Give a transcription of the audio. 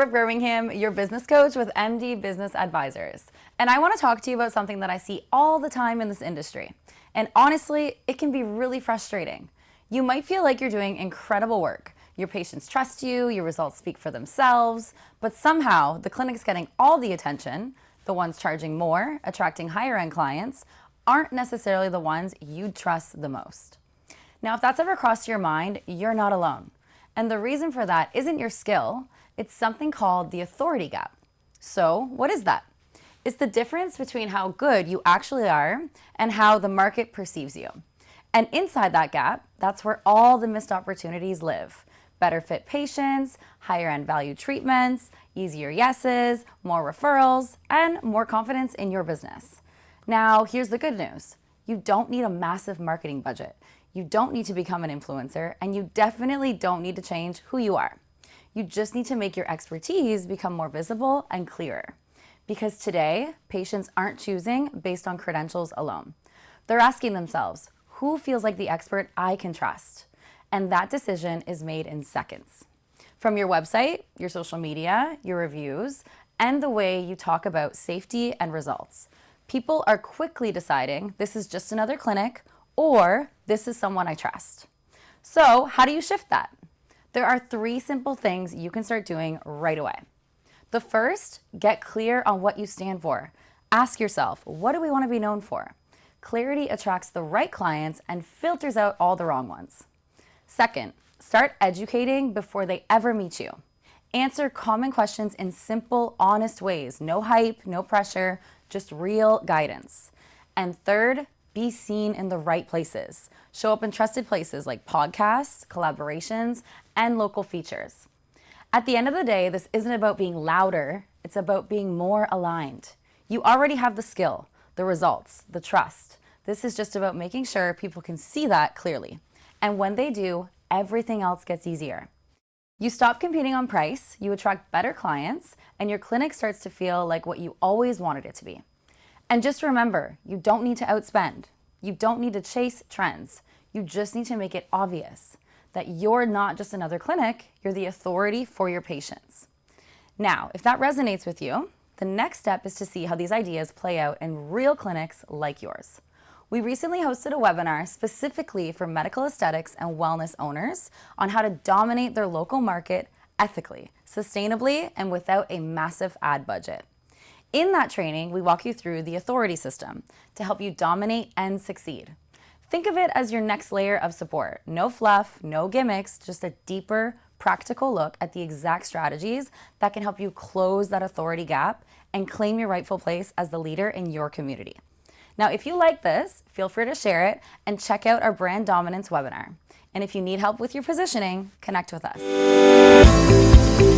Brooke Birmingham, your business coach with MD Business Advisors. And I want to talk to you about something that I see all the time in this industry. And honestly, it can be really frustrating. You might feel like you're doing incredible work. Your patients trust you, your results speak for themselves, but somehow the clinic's getting all the attention, the ones charging more, attracting higher end clients, aren't necessarily the ones you'd trust the most. Now, if that's ever crossed your mind, you're not alone. And the reason for that isn't your skill, it's something called the authority gap. So, what is that? It's the difference between how good you actually are and how the market perceives you. And inside that gap, that's where all the missed opportunities live. Better fit patients, higher end value treatments, easier yeses, more referrals, and more confidence in your business. Now, here's the good news. You don't need a massive marketing budget. You don't need to become an influencer, and you definitely don't need to change who you are. You just need to make your expertise become more visible and clearer. Because today, patients aren't choosing based on credentials alone. They're asking themselves, who feels like the expert I can trust? And that decision is made in seconds. From your website, your social media, your reviews, and the way you talk about safety and results. People are quickly deciding this is just another clinic or this is someone I trust. So how do you shift that? There are 3 simple things you can start doing right away. The first, get clear on what you stand for. Ask yourself, what do we want to be known for? Clarity attracts the right clients and filters out all the wrong ones. Second, start educating before they ever meet you. Answer common questions in simple, honest ways. No hype, no pressure, just real guidance. And third, be seen in the right places. Show up in trusted places like podcasts, collaborations, and local features. At the end of the day, this isn't about being louder, it's about being more aligned. You already have the skill, the results, the trust. This is just about making sure people can see that clearly. And when they do, everything else gets easier. You stop competing on price, you attract better clients, and your clinic starts to feel like what you always wanted it to be. And just remember, you don't need to outspend. You don't need to chase trends. You just need to make it obvious that you're not just another clinic, you're the authority for your patients. Now, if that resonates with you, the next step is to see how these ideas play out in real clinics like yours. We recently hosted a webinar specifically for medical aesthetics and wellness owners on how to dominate their local market ethically, sustainably, and without a massive ad budget. In that training, we walk you through the authority system to help you dominate and succeed. Think of it as your next layer of support. No fluff, no gimmicks, just a deeper, practical look at the exact strategies that can help you close that authority gap and claim your rightful place as the leader in your community. Now, if you like this, feel free to share it and check out our brand dominance webinar. And if you need help with your positioning, connect with us.